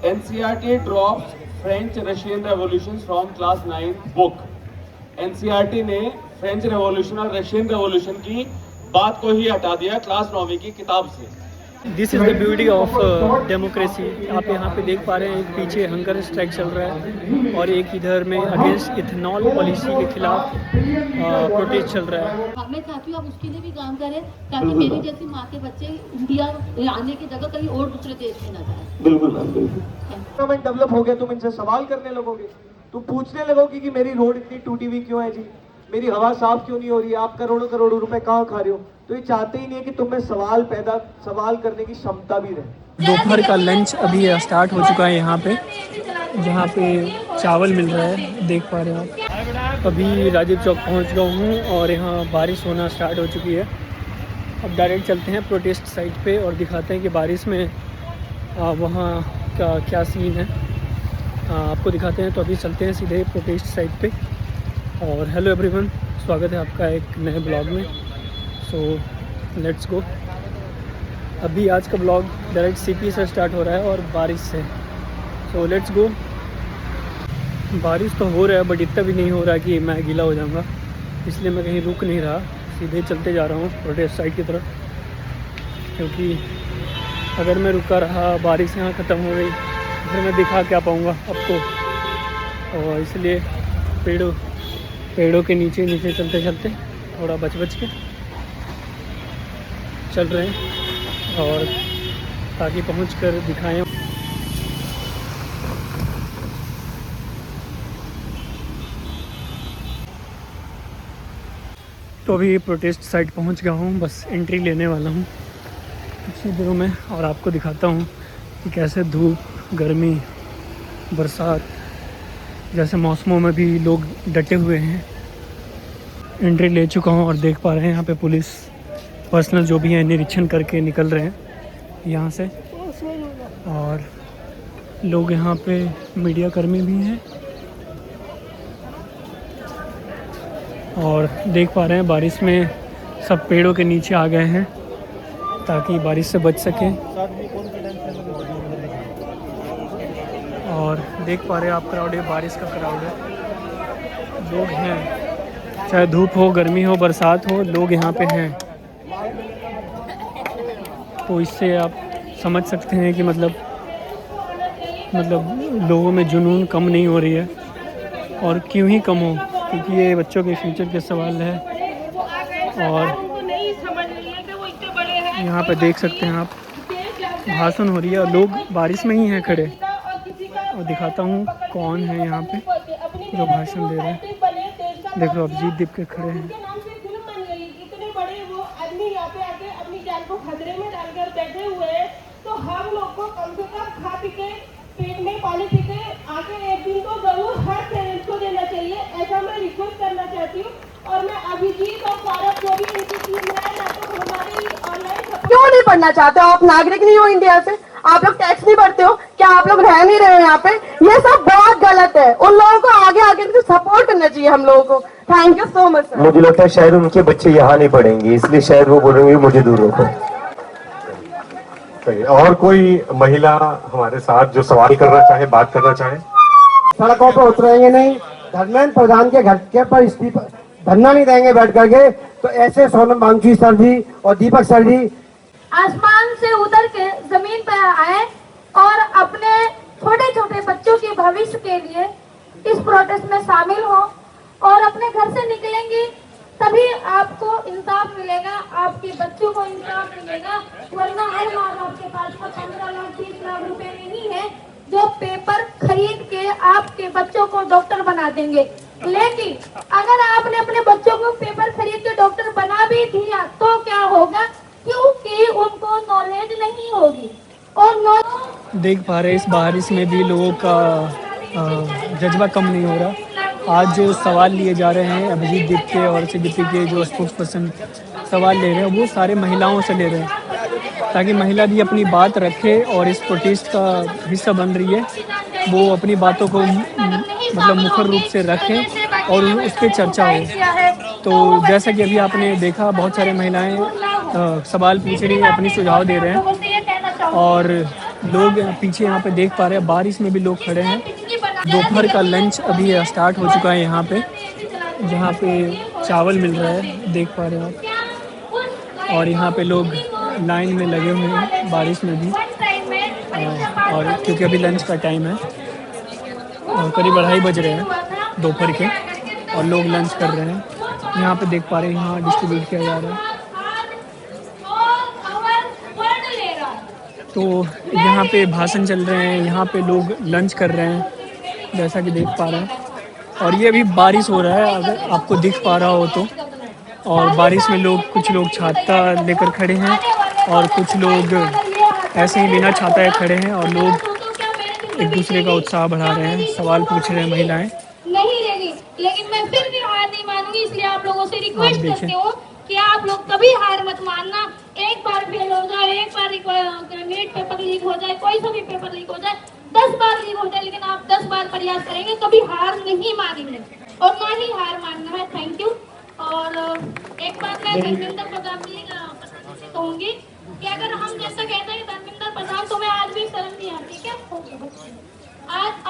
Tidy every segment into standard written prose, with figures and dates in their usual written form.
NCERT drops French Russian revolutions from class 9 book. NCERT ने French revolution और Russian revolution की बात को ही हटा दिया क्लास 9वीं की किताब से। This is the beauty of democracy. आप यहाँ पे देख पा रहे हैं, एक पीछे हंगर स्ट्राइक चल रहा है और एक इधर में अगेंस्ट इथेनॉल पॉलिसी के खिलाफ प्रोटेस्ट चल रहा है। मैं चाहती हूँ आप उसके लिए भी काम करें ताकि मेरी जैसी माँ के बच्चे इंडिया आने की जगह कहीं और दूसरे देश में ना जाए। बिल्कुल बिल्कुल। डेवलप हो गया, तुम इनसे सवाल करने लगोगे, तुम पूछने लगोगे कि मेरी रोड इतनी टूटी हुई क्यों है जी, मेरी हवा साफ क्यों नहीं हो रही है, आप करोड़ों करोड़ों रुपए कहाँ खा रहे हो। तो ये चाहते ही नहीं है कि तुम्हें सवाल करने की क्षमता भी रहे। दोपहर का लंच अभी स्टार्ट हो चुका है यहाँ पे, जहाँ पे चावल मिल रहा है, देख पा रहे हैं आप। अभी राजीव चौक पहुँच गया हूँ और यहाँ बारिश होना स्टार्ट हो चुकी है। अब डायरेक्ट चलते हैं प्रोटेस्ट साइट पे और दिखाते हैं कि बारिश में वहाँ का क्या सीन है, आपको दिखाते हैं। तो अभी चलते हैं सीधे प्रोटेस्ट साइट पे। और हेलो एवरीवन, स्वागत है आपका एक नए ब्लॉग में। So let's go. अभी आज का ब्लॉग डायरेक्ट सीपी से स्टार्ट हो रहा है और बारिश से। So let's go. बारिश तो हो रहा है बट इतना भी नहीं हो रहा कि मैं गीला हो जाऊंगा, इसलिए मैं कहीं रुक नहीं रहा, सीधे चलते जा रहा हूँ प्रोटेस्ट साइट की तरफ। क्योंकि अगर मैं रुका रहा, बारिश यहाँ ख़त्म हो गई, फिर मैं दिखा क्या पाऊँगा आपको। और इसलिए पेड़ों के नीचे चलते चलते थोड़ा बच के चल रहे हैं और ताकि पहुँच कर दिखाएँ। तो अभी प्रोटेस्ट साइट पहुँच गया हूँ, बस एंट्री लेने वाला हूँ कुछ ही देरों में और आपको दिखाता हूँ कि कैसे धूप, गर्मी, बरसात जैसे मौसमों में भी लोग डटे हुए हैं। एंट्री ले चुका हूँ और देख पा रहे हैं यहाँ पे पुलिस पर्सनल जो भी है निरीक्षण करके निकल रहे हैं यहाँ से। और लोग यहाँ पे मीडिया कर्मी भी हैं और देख पा रहे हैं बारिश में सब पेड़ों के नीचे आ गए हैं ताकि बारिश से बच सकें। और देख पा रहे हैं आप क्राउड है, बारिश का क्राउड है, लोग हैं, चाहे धूप हो, गर्मी हो, बरसात हो, लोग यहाँ पे हैं। तो इससे आप समझ सकते हैं कि मतलब लोगों में जुनून कम नहीं हो रही है। और क्यों ही कम हो, क्योंकि ये बच्चों के फ्यूचर के सवाल है। और यहाँ पे देख सकते हैं आप, भाषण हो रही है और लोग बारिश में ही हैं खड़े। और दिखाता हूँ कौन है यहाँ पे जो भाषण दे रहे हैं। देख लो, अभिजीत दीप के खड़े हैं। इतने बड़े वो आदमी यहाँ पे आके अपनी जान को खतरे में डालकर बैठे हुए हैं, तो हम लोग को कम से कम खा पी के, पेट में पानी पी के आके एक दिन तो जरूर हर पेरेंट्स को देना चाहिए, ऐसा मैं रिक्वेस्ट करना चाहती हूँ। और मैं अभिजीत और सौरभ जो भी इनकी टीम है ना, तो हमारी ऑनलाइन क्यों नहीं पढ़ना चाहते हो? आप नागरिक नहीं हो इंडिया से? आप लोग टैक्स नहीं भरते हो क्या? आप लोग रह नहीं रहे हो यहाँ पे? ये सब बहुत गलत है। उन लोगों को आगे सपोर्ट करना चाहिए हम लोगों को। Thank you so much sir. मुझे लगता है शायद उनके बच्चे यहाँ नहीं पढ़ेंगे, इसलिए शायद वो बोलेंगे मुझे दूर रखो। और कोई महिला हमारे साथ जो सवाल करना चाहे, बात करना चाहे? सड़कों पर उतरेंगे नहीं, धर्मेंद्र प्रधान के घर के पर इस्तीफा धरना नहीं देंगे बैठ करके, तो ऐसे सोनम वांगचुक सर जी और दीपक सर जी आसमान से उतर के जमीन पर आए और अपने छोटे छोटे बच्चों के भविष्य के लिए इस प्रोटेस्ट में शामिल हो और अपने घर से निकलेंगे तभी आपको इंसाफ मिलेगा, आपके बच्चों को इंसाफ मिलेगा। वरना हर माँ बाप के पास 15 लाख 30 लाख रुपए नहीं है जो पेपर खरीद के आपके बच्चों को डॉक्टर बना देंगे। लेकिन अगर आपने अपने बच्चों को पेपर खरीद के डॉक्टर बना भी दिया तो क्या होगा? क्योंकि उनको नॉलेज नहीं होगी। और देख पा रहे इस बारिश में भी लोगों का जज्बा कम नहीं हो रहा। आज जो सवाल लिए जा रहे हैं अभिजीत दीप के और सीडीपी के जो स्पोक्स पर्सन सवाल ले रहे हैं, वो सारे महिलाओं से ले रहे हैं ताकि महिला भी अपनी बात रखे और इस प्रोटेस्ट का हिस्सा बन रही है, वो अपनी बातों को मतलब मुखर रूप से रखें और उस पर चर्चा हो। तो जैसा कि अभी आपने देखा, बहुत सारे महिलाएं सवाल पूछ रही हैं, अपनी सुझाव दे रहे हैं और लोग पीछे यहाँ पे देख पा रहे हैं, बारिश में भी लोग खड़े हैं। दोपहर का लंच अभी स्टार्ट हो चुका है यहाँ पे, जहाँ पे चावल मिल रहा है, देख पा रहे हैं आप। और यहाँ पे लोग लाइन में लगे हुए हैं बारिश में भी, और क्योंकि अभी लंच का टाइम है और करीब 2:30 बज रहे हैं दोपहर के, और लोग लंच कर रहे हैं। यहाँ पे देख पा रहे हैं, यहाँ डिस्ट्रीब्यूट किया जा रहा है। तो यहाँ पे भाषण चल रहे हैं, यहाँ पे लोग लंच कर रहे हैं, जैसा कि देख पा रहे हैं। और ये अभी बारिश हो रहा है, अगर आपको दिख पा रहा हो तो। और बारिश में कुछ लोग छाता लेकर खड़े हैं, और कुछ लोग ऐसे ही बिना छाता खड़े हैं, और लोग एक दूसरे का उत्साह बढ़ा रहे हैं, सवाल पूछ रहे हैं महिलाएं। नहीं रहेगी, लेकिन मैं फिर भी हार नहीं मानूंगी, इसलिए आप लोगों से रिक्वेस्ट करती हूँ कि आप लोग कभी हार मत मानना। एक बार फेल हो जाए, एक बार नीट पेपर लीक हो जाए, कोई सा भी पेपर लीक हो जाए, 10 बार लीक हो जाए, लेकिन आप 10 बार प्रयास करेंगे, कभी हार नहीं मानेंगे और ना ही हार मानना है। Thank you. और एक बात मैं धर्मेंद्र प्रधान जी से कहूंगी कि अगर हम जैसा कहते हैं धर्मेंद्र प्रधान, तुम्हें आज भी शर्म नहीं आती क्या?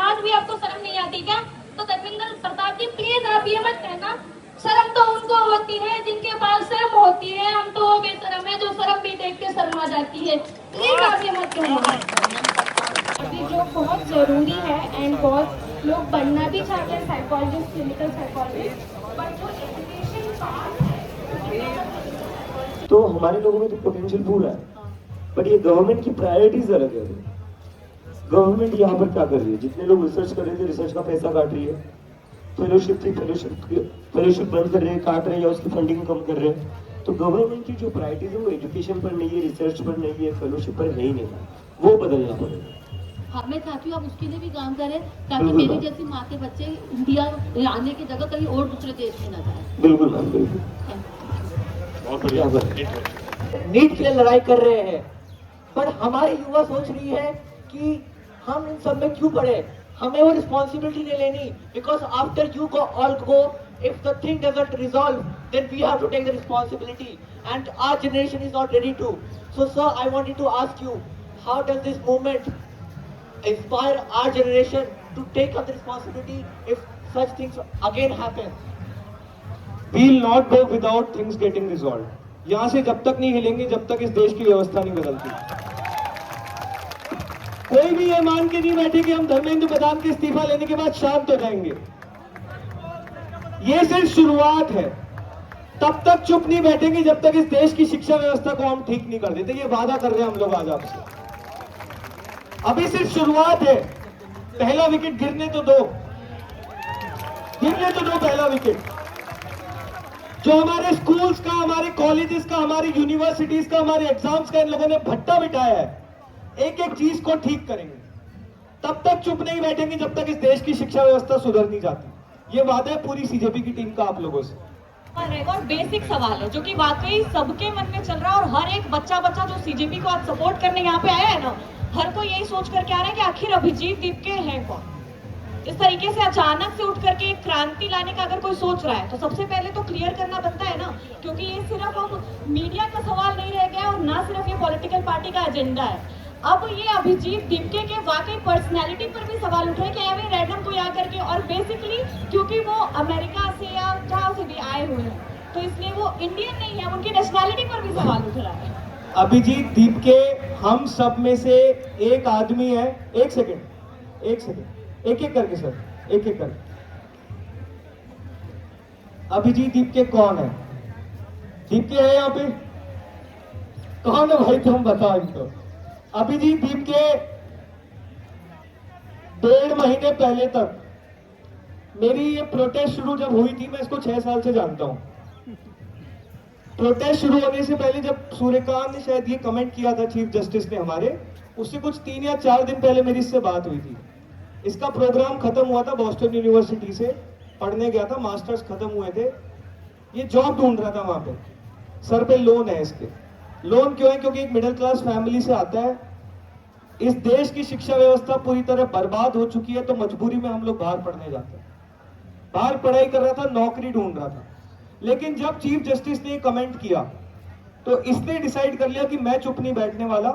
आज भी आपको शर्म नहीं आती क्या? तो धर्मेंद्र प्रताप जी प्लीज आप ये मत कहना, शर्म तो उनको होती है जिनके पास शर्म होती है, हम तो वो बेशर्म है जो शर्म भी देख के शर्मा जाती है। प्लीज आप ये मत कहना। अभी जो बहुत जरूरी है एंड बहुत लोग बनना भी चाहते हैं साइकोलॉजिस्ट, क्लिनिकल साइकोलॉजिस्ट, बट जो एजुकेशन पार्ट है तो हमारे लोगों में तो पोटेंशियल पूरा है, बट ये गवर्नमेंट की प्रायोरिटीज अलग है। गवर्नमेंट यहाँ पर क्या कर रही है? जितने लोग रिसर्च कर रहे थे, रिसर्च का पैसा काट रही है, फेलोशिप बंद कर रहे हैं, काट रहे हैं, या उसकी फंडिंग कम कर रहे हैं। तो गवर्नमेंट की जो प्रायोरिटीज है वो एजुकेशन पर नहीं है, रिसर्च पर नहीं है, फेलोशिप पर है ही नहीं, वो बदलना पड़ेगा। हाँ, मैं चाहती हूँ आप उसके लिए भी काम करें, ताकि मेरी जैसी माँ के बच्चे इंडिया आने की जगह कहीं और दूसरे देश में न जाए। बिल्कुल मैम, बिल्कुल। बहुत बढ़िया। नीट के लिए लड़ाई कर रहे हैं, पर हमारी युवा सोच रही है कि हम इन सब में क्यों पड़े, हमें वो रिस्पॉन्सिबिलिटी नहीं लेनी, because after you go all go, if the thing doesn't resolve, then we have to take the responsibility, and our generation is not ready to. So sir, I wanted to ask you, how does this movement inspire our generation to take up the responsibility if such things again happen? We will not go without things getting resolved। यहाँ से जब तक नहीं हिलेंगे, जब तक इस देश की व्यवस्था नहीं बदलती। कोई भी ये मान के नहीं बैठे कि हम धर्मेंद्र प्रधान के इस्तीफा लेने के बाद शांत हो जाएंगे। ये सिर्फ शुरुआत है। तब तक चुप नहीं बैठेंगे जब तक इस देश की शिक्षा व्यवस्था को हम ठीक नहीं कर देते। ये वादा कर रहे हैं हम लोग आज आपसे। अभी सिर्फ शुरुआत है, पहला विकेट गिरने तो दो, पहला विकेट। जो हमारे स्कूल्स का, हमारे कॉलेजेस का, हमारी यूनिवर्सिटीज का, हमारे एग्जाम्स का इन लोगों ने भट्टा बिठाया है, एक एक चीज को ठीक करेंगे। तब तक चुप नहीं बैठेंगे जब तक इस देश की शिक्षा व्यवस्था सुधर नहीं जाती। ये वादा है पूरी सीजेपी की टीम का आप लोगों से। और बेसिक सवाल है जो कि वाकई सबके मन में चल रहा है, और हर एक बच्चा जो सीजेपी को आज सपोर्ट करने यहाँ पे आया है ना, हर कोई यही सोच करके आ रहा है कि आखिर अभिजीत दीपके हैं कौन। इस तरीके से अचानक से उठ करके एक क्रांति लाने का अगर कोई सोच रहा है तो सबसे पहले तो क्लियर करना बनता है ना, क्योंकि ये सिर्फ अब मीडिया का सवाल नहीं रह गया और ना सिर्फ ये पॉलिटिकल पार्टी का एजेंडा है। अब ये अभिजीत दीपके के वाकई पर्सनैलिटी पर भी सवाल उठ रहे हैं कि अभी रैंडम कोई आकर के, और बेसिकली क्योंकि वो अमेरिका से या जहाँ से भी आए हुए हैं तो इसलिए वो इंडियन नहीं है, उनकी नेशनैलिटी पर भी सवाल उठ रहा है। अभिजीत दीपके हम सब में से एक आदमी है। एक सेकंड, एक एक करके सर, एक एक करके। अभिजीत दीपके कौन है? दीपके है यहाँ पे? कौन है भाई, तुम बताओ इनको। अभिजीत दीपके 1.5 महीने पहले तक, मेरी ये प्रोटेस्ट शुरू जब हुई थी, मैं इसको 6 साल से जानता हूं। प्रोटेस्ट शुरू होने से पहले जब सूर्यकांत ने शायद ये कमेंट किया था, चीफ जस्टिस ने हमारे, उससे कुछ 3 या 4 दिन पहले मेरी इससे बात हुई थी। इसका प्रोग्राम खत्म हुआ था, बॉस्टन यूनिवर्सिटी से पढ़ने गया था, मास्टर्स खत्म हुए थे, ये जॉब ढूंढ रहा था वहां पे। सर पे लोन है इसके। लोन क्यों है? क्योंकि एक मिडिल क्लास फैमिली से आता है। इस देश की शिक्षा व्यवस्था पूरी तरह बर्बाद हो चुकी है, तो मजबूरी में हम लोग बाहर पढ़ने जाते हैं। बाहर पढ़ाई कर रहा था, नौकरी ढूंढ रहा था। लेकिन जब चीफ जस्टिस ने कमेंट किया तो इसने डिसाइड कर लिया कि मैं चुप नहीं बैठने वाला,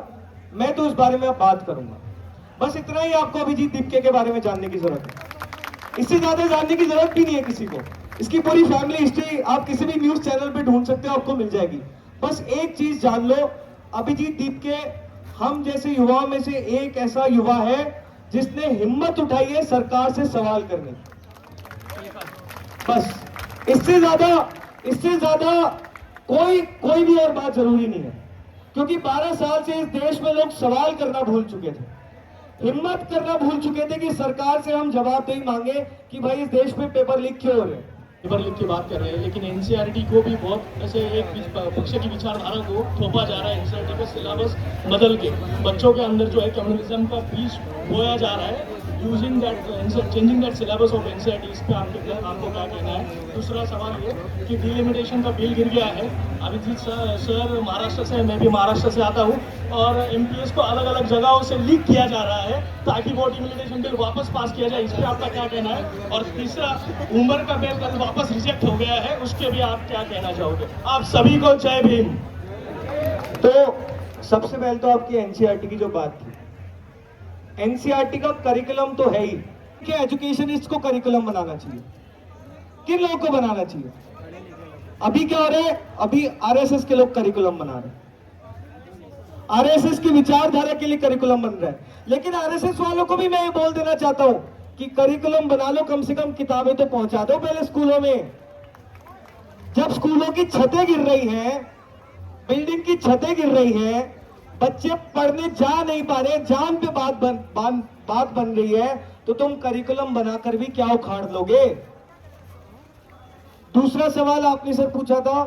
मैं तो इस बारे में अब बात करूंगा। बस इतना ही आपको अभिजीत दीपके के बारे में जानने की जरूरत है, इससे ज्यादा जानने की जरूरत भी नहीं है किसी को। इसकी पूरी फैमिली हिस्ट्री आप किसी भी न्यूज चैनल पे ढूंढ सकते हो, आपको मिल जाएगी। बस एक चीज जान लो, अभिजीत दीपके हम जैसे युवाओं में से एक ऐसा युवा है जिसने हिम्मत उठाई है सरकार से सवाल करने की। बस इससे ज्यादा कोई भी और बात जरूरी नहीं है, क्योंकि 12 साल से इस देश में लोग सवाल करना भूल चुके थे, हिम्मत करना भूल चुके थे कि सरकार से हम जवाबदेही मांगे कि भाई इस देश में पेपर लीक क्यों हो रहे हैं। पेपर लीक की बात कर रहे हैं, लेकिन एनसीईआरटी को भी बहुत ऐसे एक पक्ष की विचारधारा को थोपा जा रहा है। एनसीईआरटी का सिलेबस बदल के बच्चों के अंदर जो है कम्युनिज्म का बीज बोया जा रहा है, using that changing that syllabus of NCERT. इस पर आपको क्या कहना है? दूसरा सवाल ये कि डिलिमिटेशन का बिल गिर गया है। अभिजीत सर महाराष्ट्र से, मैं भी महाराष्ट्र से आता हूँ, और एमपीएस को अलग अलग जगहों से लीक किया जा रहा है ताकि वो डिलिमिटेशन बिल वापस पास किया जाए। इस पर आपका क्या कहना है? और तीसरा, उम्र का बिल कल वापस रिजेक्ट हो गया है, उसके भी आप क्या कहना चाहोगे? आप सभी को जय भीम। तो सबसे पहले तो आपकी एनसीईआरटी की जो बात थी, एनसीईआरटी का करिकुलम तो है ही कि एजुकेशनिस्ट को करिकुलम बनाना चाहिए। किन लोगों को बनाना चाहिए? अभी क्या हो रहा है? अभी आरएसएस के लोग करिकुलम बना रहे हैं, आरएसएस की विचारधारा के लिए करिकुलम बन रहा है। लेकिन आरएसएस वालों को भी मैं ये बोल देना चाहता हूं कि करिकुलम बना लो, कम से कम किताबें तो पहुंचा दो पहले स्कूलों में। जब स्कूलों की छतें गिर रही हैं, बिल्डिंग की छतें गिर रही हैं, बच्चे पढ़ने जा नहीं पा रहे, जान पे बात बन रही है, तो तुम करिकुलम बनाकर भी क्या उखाड़ लोगे? दूसरा सवाल आपने सर पूछा था,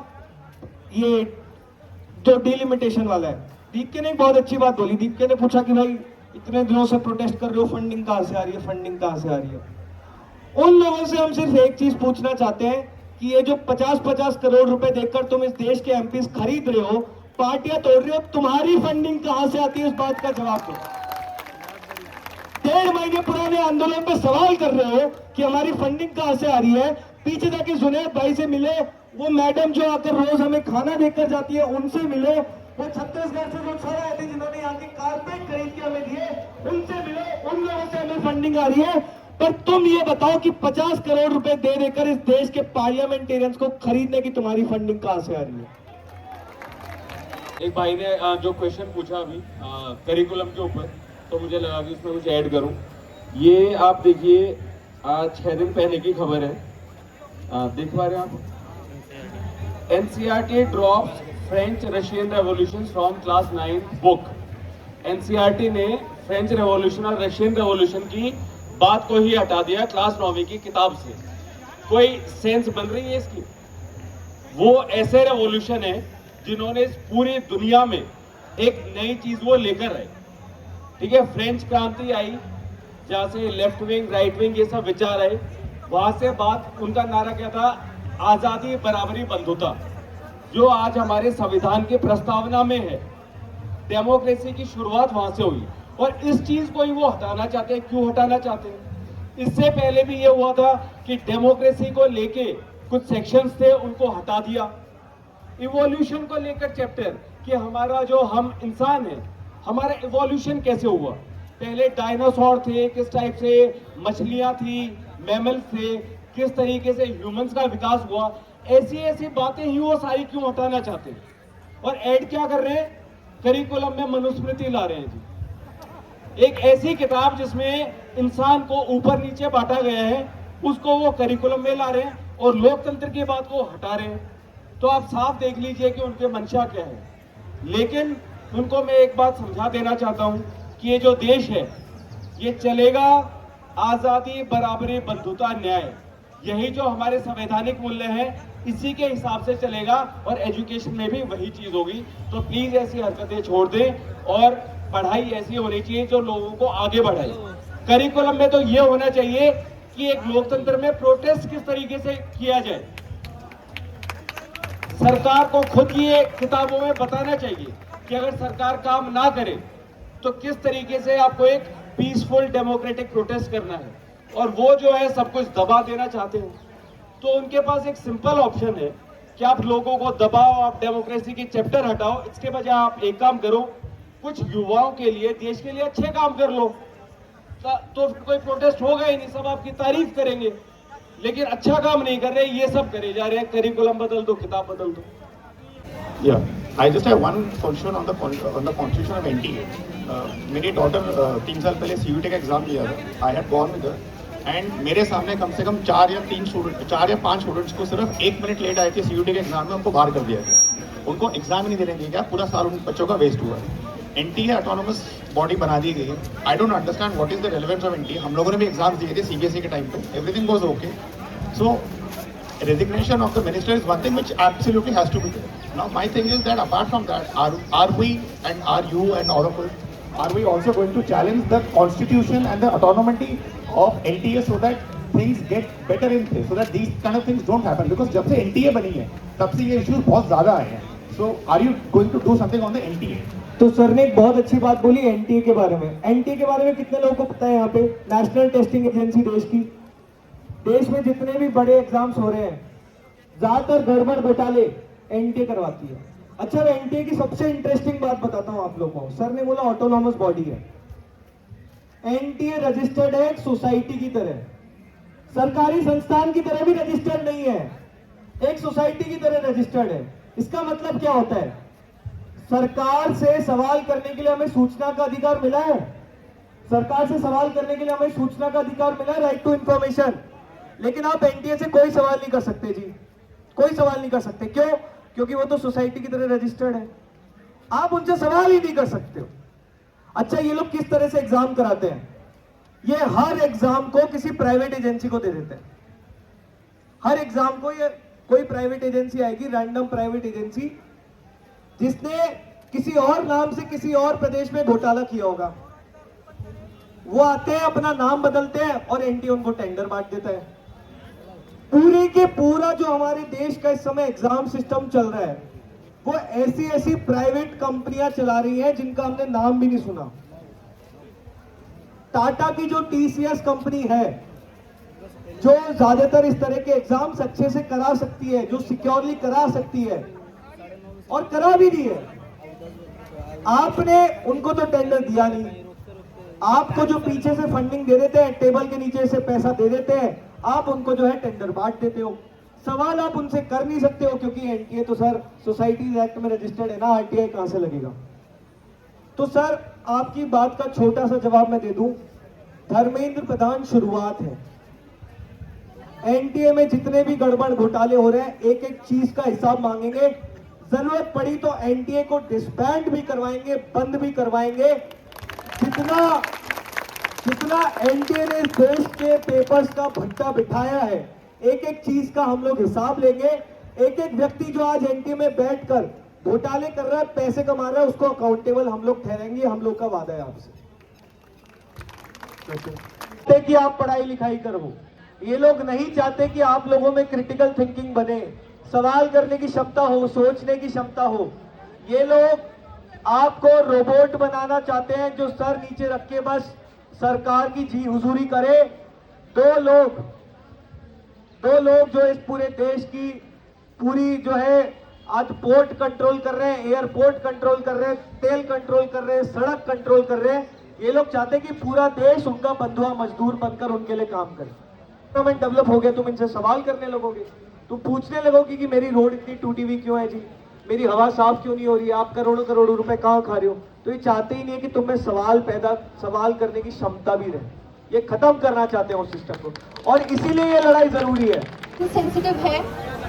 ये जो डिलिमिटेशन वाला है, दीपके ने एक बहुत अच्छी बात बोली। दीपके ने पूछा कि भाई इतने दिनों से प्रोटेस्ट कर रहे हो, फंडिंग कहां से आ रही है, फंडिंग कहां से आ रही है? उन लोगों से हम सिर्फ एक चीज पूछना चाहते हैं कि ये जो 50-50 करोड़ रुपए देकर तुम इस देश के एमपीज खरीद रहे हो, पार्टियां तोड़ रहे हो, तुम्हारी फंडिंग कहां से आती है? इस बात का जवाब दो। 1.5 महीने पुराने आंदोलन पे सवाल कर रहे हो कि हमारी फंडिंग कहां से आ रही है। पीछे जाके जुनैद भाई से मिले, वो मैडम जो आकर रोज हमें खाना देकर जाती है, उनसे मिले। वो छत्तीसगढ़ से जो सर आए थे जिन्होंने यहाँ के कारपेट खरीद के हमें दिए, उनसे मिले। उन लोगों से हमें फंडिंग आ रही है। पर तुम ये बताओ कि 50 करोड़ रुपए दे देकर इस देश के पार्लियामेंटेरियंस को खरीदने की तुम्हारी फंडिंग कहां से आ रही है? एक भाई ने जो क्वेश्चन पूछा अभी करिकुलम के ऊपर, तो मुझे लगा कि उसमें कुछ ऐड करूं। ये आप देखिए, 6 दिन पहले की खबर है, देख पा रहे हैं आप? NCERT drops French Russian revolution from class 9 book. NCERT ने फ्रेंच रेवोल्यूशन और रशियन रेवोल्यूशन की बात को ही हटा दिया क्लास 9वीं की किताब से। कोई सेंस बन रही है इसकी? वो ऐसे रेवोल्यूशन है जिन्होंने इस पूरी दुनिया में एक नई चीज वो लेकर आए। ठीक है, फ्रेंच क्रांति आई, जहां से लेफ्ट विंग राइट विंग ये सब विचार आए, वहां से बात, उनका नारा क्या था? आजादी बराबरी बंधुता, जो आज हमारे संविधान की प्रस्तावना में है। डेमोक्रेसी की शुरुआत वहां से हुई, और इस चीज को ही वो हटाना चाहते हैं। क्यों हटाना चाहते हैं? इससे पहले भी ये हुआ था कि डेमोक्रेसी को लेके कुछ सेक्शंस थे, उनको हटा दिया। इवोल्यूशन को लेकर चैप्टर कि हमारा जो हम इंसान है, हमारा इवोल्यूशन कैसे हुआ, पहले डायनासोर थे, किस टाइप से मछलियां थी, मैमल्स थे, किस तरीके से ह्यूमंस का विकास हुआ, ऐसी ऐसी बातें ही वो सारी क्यों हटाना चाहते हैं? और ऐड क्या कर रहे हैं? करिकुलम में मनुस्मृति ला रहे हैं जी। एक ऐसी किताब जिसमें इंसान को ऊपर नीचे बांटा गया है, उसको वो करिकुलम में ला रहे हैं और लोकतंत्र की बात को हटा रहे हैं। तो आप साफ देख लीजिए कि उनके मंशा क्या है। लेकिन उनको मैं एक बात समझा देना चाहता हूं कि ये जो देश है, ये चलेगा आजादी बराबरी बंधुता न्याय, यही जो हमारे संवैधानिक मूल्य हैं, इसी के हिसाब से चलेगा, और एजुकेशन में भी वही चीज होगी। तो प्लीज ऐसी हरकतें छोड़ दें और पढ़ाई ऐसी होनी चाहिए जो लोगों को आगे बढ़ाए। करिकुलम में तो ये होना चाहिए कि एक लोकतंत्र में प्रोटेस्ट किस तरीके से किया जाए, सरकार को खुद ये किताबों में बताना चाहिए कि अगर सरकार काम ना करे तो किस तरीके से आपको एक पीसफुल डेमोक्रेटिक प्रोटेस्ट करना है। और वो जो है सब कुछ दबा देना चाहते हैं, तो उनके पास एक सिंपल ऑप्शन है कि आप लोगों को दबाओ, आप डेमोक्रेसी की चैप्टर हटाओ। इसके बजाय आप एक काम करो, कुछ युवाओं के लिए, देश के लिए अच्छे काम कर लो, तो कोई प्रोटेस्ट होगा ही नहीं, सब आपकी तारीफ करेंगे। लेकिन अच्छा काम नहीं कर रहे, ये सब करे जा रहे हैं, करिकुलम बदल दो, किताब बदल दो। Yeah, I just have one question on the constitution of NTA. मेरी डॉटर 3 साल पहले CUET का एग्जाम दिया था, I had gone with her, and मेरे सामने कम से कम 4 या 5 स्टूडेंट्स को सिर्फ 1 मिनट लेट आए थे CUET के एग्जाम में, उनको बाहर कर दिया गया। उनको एग्जाम ही नहीं देने दिया गया, पूरा साल उन बच्चों का वेस्ट हुआ है। NTA ऑटोनोमस बॉडी बना दी गई है। I don't understand what is the relevance of NTA। हम लोगों ने भी एग्जाम्स दिए थे CBSE के टाइम पे, everything was okay. So resignation of the minister is one thing which absolutely has to be there. Now my thing is that apart from that, are we and are you and all of us, are we also going to challenge the constitution and the autonomy of NTA so that things get better in place, so that these kind of things don't happen? Because जब से NTA बनी है तब से ये issues बहुत ज़्यादा आए हैं. So are you going to do something on the NTA? तो सर ने एक बहुत अच्छी बात बोली NTA के बारे में। NTA के बारे में कितने लोगों को पता है यहाँ पे? नेशनल टेस्टिंग एजेंसी देश में जितने भी बड़े एग्जाम्स हो रहे हैं, ज्यादातर गड़बड़ घोटाले NTA करवाती है। अच्छा, मैं NTA की सबसे इंटरेस्टिंग बात बताता हूँ आप लोगों को। सर ने बोला ऑटोनॉमस बॉडी है, NTA रजिस्टर्ड है एक सोसाइटी की तरह, सरकारी संस्थान की तरह भी रजिस्टर्ड नहीं है, एक सोसाइटी की तरह रजिस्टर्ड है। इसका मतलब क्या होता है? सरकार से सवाल करने के लिए हमें सूचना का अधिकार मिला है, सरकार से सवाल करने के लिए हमें सूचना का अधिकार मिला है, राइट टू इंफॉर्मेशन। लेकिन आप NTA से कोई सवाल नहीं कर सकते जी, कोई सवाल नहीं कर सकते। क्यों? क्योंकि वो तो सोसाइटी की तरह रजिस्टर्ड है, आप उनसे सवाल ही नहीं कर सकते हो। अच्छा, ये लोग किस तरह से एग्जाम कराते हैं? ये हर एग्जाम को किसी प्राइवेट एजेंसी को दे देते हैं। हर एग्जाम को ये कोई प्राइवेट एजेंसी आएगी, रैंडम प्राइवेट एजेंसी, जिसने किसी और नाम से किसी और प्रदेश में घोटाला किया होगा, वो आते हैं, अपना नाम बदलते हैं और NTA उनको टेंडर बांट देता है। पूरे के पूरा जो हमारे देश का इस समय एग्जाम सिस्टम चल रहा है, वो ऐसी प्राइवेट कंपनियां चला रही हैं जिनका हमने नाम भी नहीं सुना। टाटा की जो TCS कंपनी है, जो ज्यादातर इस तरह के एग्जाम्स अच्छे से करा सकती है, जो सिक्योरली करा सकती है और करा भी दी है, आपने उनको तो टेंडर दिया नहीं। आपको जो पीछे से फंडिंग दे देते हैं, टेबल के नीचे से पैसा दे देते हैं, आप उनको जो है टेंडर बांट देते हो। सवाल आप उनसे कर नहीं सकते हो, क्योंकि NTA तो सर सोसाइटीज एक्ट में रजिस्टर्ड है ना, RTI कहां से लगेगा? तो सर आपकी बात का छोटा सा जवाब मैं दे दूं, धर्मेंद्र प्रधान शुरुआत है। NTA में जितने भी गड़बड़ घोटाले हो रहे हैं, एक एक चीज का हिसाब मांगेंगे, जरूरत पड़ी तो NTA को डिसबैंड भी करवाएंगे, बंद भी करवाएंगे। जितना NTA ने देश के पेपर्स का भट्टा बिठाया है, एक एक चीज का हम लोग हिसाब लेंगे। एक एक व्यक्ति जो आज NTA में बैठकर घोटाले कर रहा है, पैसे कमा रहा है, उसको अकाउंटेबल हम लोग ठहरेंगे। हम लोग का वादा है आपसे कि आप पढ़ाई लिखाई करो। ये लोग नहीं चाहते कि आप लोगों में क्रिटिकल थिंकिंग बने, सवाल करने की क्षमता हो, सोचने की क्षमता हो। ये लोग आपको रोबोट बनाना चाहते हैं, जो सर नीचे रख के बस सरकार की जी हुजूरी करे। दो लोग जो इस पूरे देश की पूरी जो है आज पोर्ट कंट्रोल कर रहे हैं, एयरपोर्ट कंट्रोल कर रहे हैं, तेल कंट्रोल कर रहे हैं, सड़क कंट्रोल कर रहे हैं। ये लोग चाहते हैं कि पूरा देश उनका बंधुआ मजदूर बनकर उनके लिए काम करे। गवर्नमेंट डेवलप हो गया, तुम इनसे सवाल करने लगोगे, तुम पूछने लगोगे कि मेरी रोड इतनी टूटी हुई क्यों है जी, मेरी हवा साफ क्यों नहीं हो रही है, आप करोड़ों करोड़ों रुपए कहाँ खा रहे हो। तो ये चाहते ही नहीं है कि तुम्हें सवाल करने की क्षमता भी रहे। ये खत्म करना चाहते हैं उस सिस्टम को, और इसीलिए ये लड़ाई जरूरी है। सेंसिटिव है,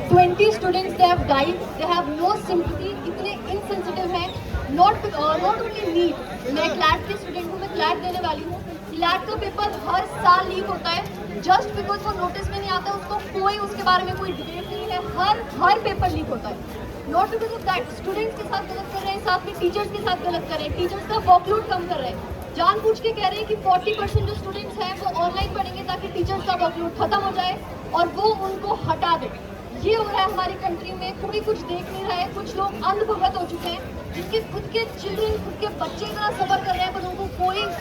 20 students they have died, they have no sympathy, इतने इनसेंसिटिव हैं। नॉट ओनली नीट, मैं क्लैट की स्टूडेंट हूँ, मैं क्लैट देने वाली हूँ। क्लैट का पेपर हर साल लीक होता है, जस्ट बिकॉज वो नोटिस में नहीं आता, उसको कोई उसके बारे में कोई डिटेल नहीं है। हर पेपर लीक होता है। Not because of that, students के साथ गलत कर रहे हैं, साथ में टीचर्स के साथ गलत कर रहे हैं, टीचर्स का वर्कलोड कम कर रहे हैं। जानबूझ के कह रहे हैं कि 40% जो स्टूडेंट्स हैं वो ऑनलाइन पढ़ेंगे ताकि टीचर्स का वर्कलोड खत्म हो जाए और वो उनको हटा दे। ये हो रहा है हमारी कंट्री में, कोई कुछ देख नहीं रहा है। कुछ लोग अंधभगत हो चुके हैं, जिनके खुद के चिल्ड्रन, खुद के बच्चे इतना सफर कर रहे हैं, पर उनको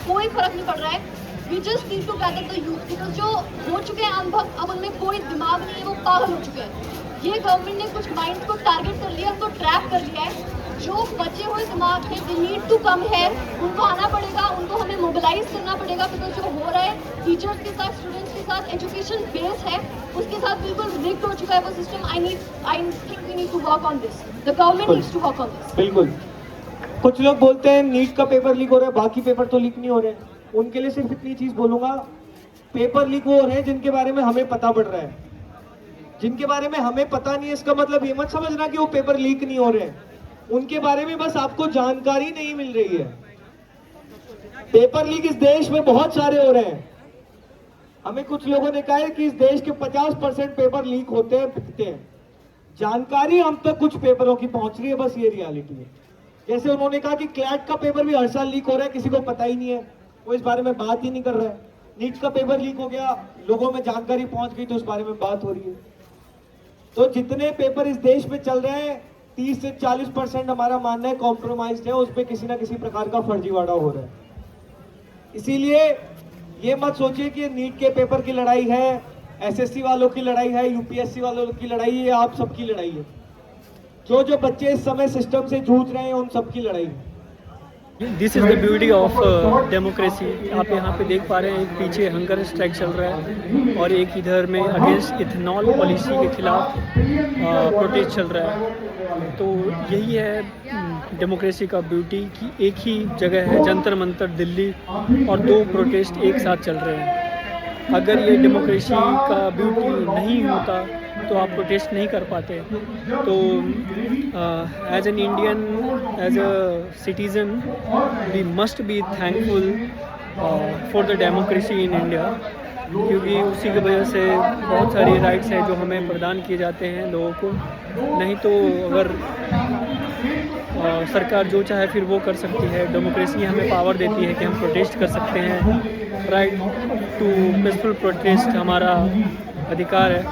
कोई फर्क नहीं पड़ रहा है। We just need to gather the youth, because जो हो चुके हैं अंधभक्त, अब उनमें कोई दिमाग नहीं है, वो पागल हो चुके हैं। ये गवर्नमेंट ने कुछ माइंड को टारगेट कर लिया, उनको ट्रैप कर लिया है। जो बचे हुए दिमाग है they need to come here, उनको आना पड़ेगा, उनको हमें मोबिलाइज करना पड़ेगा, बिकॉज जो हो रहा है टीचर्स के साथ, स्टूडेंट्स के साथ, एजुकेशन बेस है उसके साथ बिल्कुल रिग्ड हो चुका है वो system. I think we need to work on this, the government needs to work on this. बिल्कुल। कुछ लोग बोलते हैं नीट का पेपर लीक हो रहा है, बाकी पेपर तो लीक नहीं हो रहे हैं। उनके लिए सिर्फ इतनी चीज बोलूंगा, पेपर लीक हो रहे हैं जिनके बारे में हमें पता पड़ रहा है, जिनके बारे में हमें पता नहीं है इसका मतलब ये मत समझना कि वो पेपर लीक नहीं हो रहे हैं, उनके बारे में बस आपको जानकारी नहीं मिल रही है। पेपर लीक इस देश में बहुत सारे हो रहे हैं। हमें कुछ लोगों ने कहा है कि इस देश के 50% पेपर लीक होते हैं, बिकते हैं। जानकारी हम तक कुछ पेपरों की पहुंच रही है, बस ये रियलिटी है। जैसे उन्होंने कहा कि क्लैट का पेपर भी हर साल लीक हो रहा है, किसी को पता ही नहीं है, वो इस बारे में बात ही नहीं कर रहा है। नीट का पेपर लीक हो गया, लोगों में जानकारी पहुंच गई तो उस बारे में बात हो रही है। तो जितने पेपर इस देश में चल रहे हैं 30 से 40% हमारा मानना है कॉम्प्रोमाइज्ड है, उसमें किसी ना किसी प्रकार का फर्जीवाड़ा हो रहा है। इसीलिए ये मत सोचिए कि नीट के पेपर की लड़ाई है, एसएससी वालों की लड़ाई है, यूपीएससी वालों की लड़ाई है, आप सबकी लड़ाई है। जो बच्चे इस समय सिस्टम से जूझ रहे हैं उन सबकी लड़ाई है। This is the beauty of democracy. आप यहाँ पे देख पा रहे हैं, एक पीछे हंगर स्ट्राइक चल रहा है और एक इधर में अगेंस्ट इथेनॉल पॉलिसी के खिलाफ प्रोटेस्ट चल रहा है। तो यही है डेमोक्रेसी का ब्यूटी कि एक ही जगह है जंतर मंतर दिल्ली और दो प्रोटेस्ट एक साथ चल रहे हैं। अगर ये डेमोक्रेसी का ब्यूटी नहीं होता तो आप प्रोटेस्ट नहीं कर पाते। तो as an Indian, as a citizen, we must be thankful for the democracy in India, क्योंकि उसी की वजह से बहुत सारी राइट्स हैं जो हमें प्रदान किए जाते हैं लोगों को। नहीं तो अगर सरकार जो चाहे फिर वो कर सकती है। डेमोक्रेसी हमें पावर देती है कि हम प्रोटेस्ट कर सकते हैं। राइट टू पीसफुल प्रोटेस्ट हमारा अधिकार है।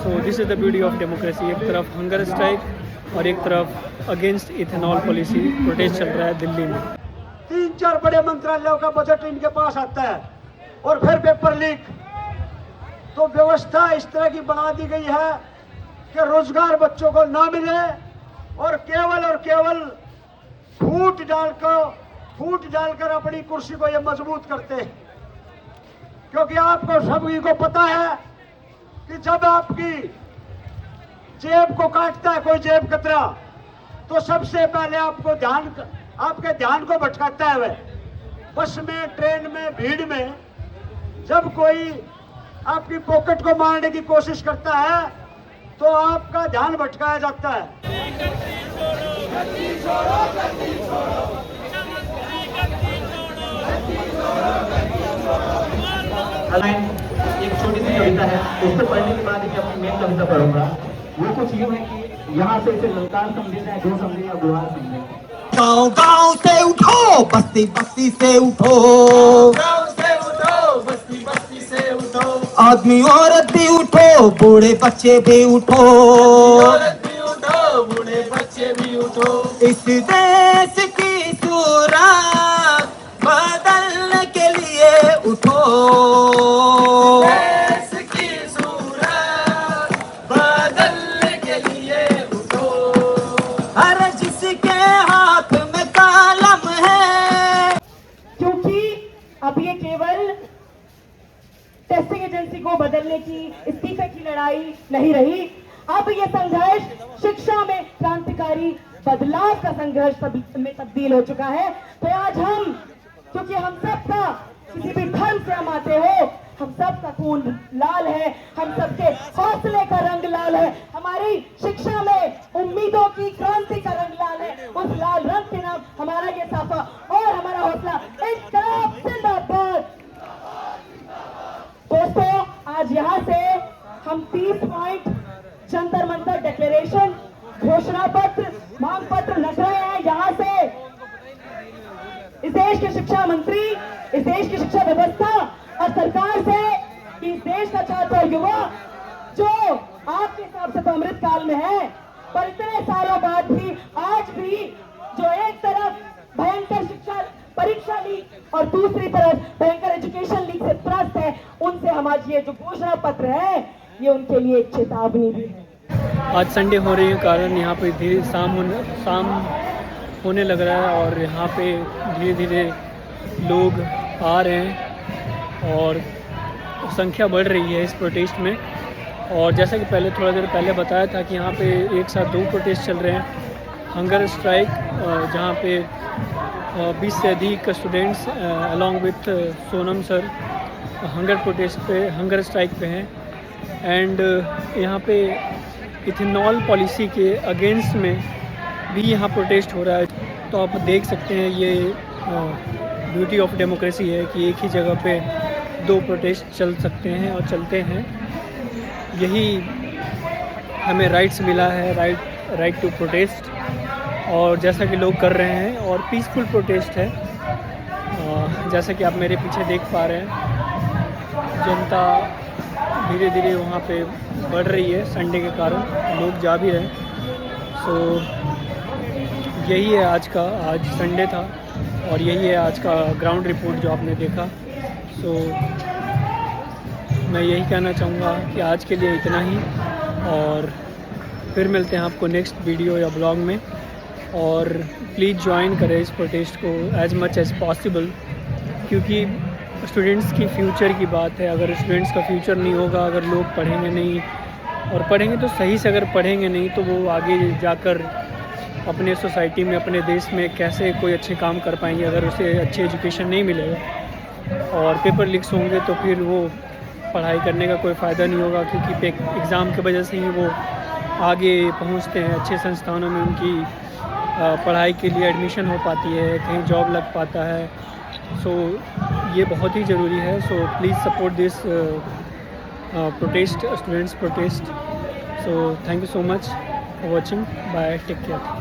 So this is the beauty of democracy. एक तरफ हंगर स्ट्राइक और एक तरफ अगेंस्ट इथेनॉल पॉलिसी प्रोटेस्ट चल रहा है दिल्ली में। 3-4 बड़े मंत्रालयों का बजट इनके पास आता है और फिर पेपर लीक। तो व्यवस्था इस तरह की बना दी गई है कि रोजगार बच्चों को ना मिले और केवल फूट डालकर अपनी कुर्सी को ये मजबूत करते हैं। क्योंकि आपको सभी को पता है कि जब आपकी जेब को काटता है कोई जेब कतरा, तो सबसे पहले आपके ध्यान को भटकाता है वह। बस में, ट्रेन में, भीड़ में जब कोई आपकी पॉकेट को मारने की कोशिश करता है तो आपका ध्यान भटकाया जाता है। एक छोटी सी कविता है, उसको पढ़ने के बाद ही अपनी मेन कविता पढ़ूंगा। वो कुछ यूँ है कि यहाँ से इसे ललकार समझे चाहे दो समझे या गुहार समझे। गाँव गाँव से उठो, बस्ती बस्ती से उठो, गाँव से उठो, बस्ती बस्ती से उठो, आदमी औरत भी उठो, बूढ़े बच्चे भी उठो, औरत भी उठो, बूढ़े बच्चे भी उठो। इस देश की सूरत बदलने के लिए उठो, देश की सूरत बदलने के लिए उठो। हर जिसके हाथ में कलम है, क्योंकि अब ये केवल टेस्टिंग एजेंसी को बदलने की, इस्तीफे की लड़ाई नहीं रही। अब ये संघर्ष शिक्षा में क्रांतिकारी बदलाव का संघर्ष में तब्दील हो चुका है। तो आज हम, क्योंकि हम सबका, किसी भी धर्म से हम आते हो, हम सबका खून लाल है, हम सबके हौसले का रंग लाल है, हमारी शिक्षा में उम्मीदों की क्रांति का रंग लाल है। उस लाल रंग के नाम हमारा ये साफा और हमारा हौसला इनकलाब जिंदाबाद। दोस्तों, आज यहाँ से हम 30 पॉइंट जंतर मंतर डिक्लेरेशन, घोषणा पत्र, मांग पत्र रख रहे हैं। यहाँ से इस देश के शिक्षा मंत्री, इस देश की शिक्षा व्यवस्था और सरकार से, इस देश का छात्र और युवा जो आपके हिसाब से तो अमृत काल में है, पर इतने सालों बाद भी आज भी जो एक तरफ भयंकर शिक्षा परीक्षा लीक और दूसरी तरफ भयंकर एजुकेशन लीक से त्रस्त है, उनसे हम आज ये जो घोषणा पत्र है, ये उनके लिए एक चेतावनी भी है। आज संडे हो रही है कारण यहाँ पे शाम होने लग रहा है और यहाँ पे धीरे धीरे लोग आ रहे हैं और संख्या बढ़ रही है इस प्रोटेस्ट में। और जैसा कि पहले थोड़ा देर पहले बताया था कि यहाँ पे एक साथ 2 प्रोटेस्ट चल रहे हैं। हंगर स्ट्राइक जहाँ पे 20 से अधिक students along with Sonam sir hunger strike पे हैं। एंड यहाँ पे इथेनॉल पॉलिसी के अगेंस्ट में भी यहाँ प्रोटेस्ट हो रहा है। तो आप देख सकते हैं ये ब्यूटी ऑफ डेमोक्रेसी है कि एक ही जगह पे 2 प्रोटेस्ट चल सकते हैं और चलते हैं। यही हमें राइट्स मिला है, राइट टू प्रोटेस्ट, और जैसा कि लोग कर रहे हैं और पीसफुल प्रोटेस्ट है। जैसा कि आप मेरे पीछे देख पा रहे हैं, जनता धीरे धीरे वहाँ पे बढ़ रही है। संडे के कारण लोग जा भी रहे हैं। सो यही है आज संडे था और यही है आज का ग्राउंड रिपोर्ट जो आपने देखा। सो मैं यही कहना चाहूँगा कि आज के लिए इतना ही, और फिर मिलते हैं आपको नेक्स्ट वीडियो या ब्लॉग में। और प्लीज़ ज्वाइन करें इस प्रोटेस्ट को एज़ मच एज़ पॉसिबल, क्योंकि स्टूडेंट्स की फ्यूचर की बात है। अगर स्टूडेंट्स का फ्यूचर नहीं होगा, अगर लोग पढ़ेंगे नहीं, और पढ़ेंगे तो सही से अगर पढ़ेंगे नहीं, तो वो आगे जाकर अपने सोसाइटी में, अपने देश में कैसे कोई अच्छे काम कर पाएंगे अगर उसे अच्छी एजुकेशन नहीं मिलेगा। और पेपर लीक्स होंगे तो फिर वो पढ़ाई करने का कोई फ़ायदा नहीं होगा, क्योंकि एग्ज़ाम की वजह से ही वो आगे पहुंचते हैं। अच्छे संस्थानों में उनकी पढ़ाई के लिए एडमिशन हो पाती है, कहीं जॉब लग पाता है। सो ये बहुत ही ज़रूरी है। So please support this protest, students protest. So thank you so much for watching. Bye, take care.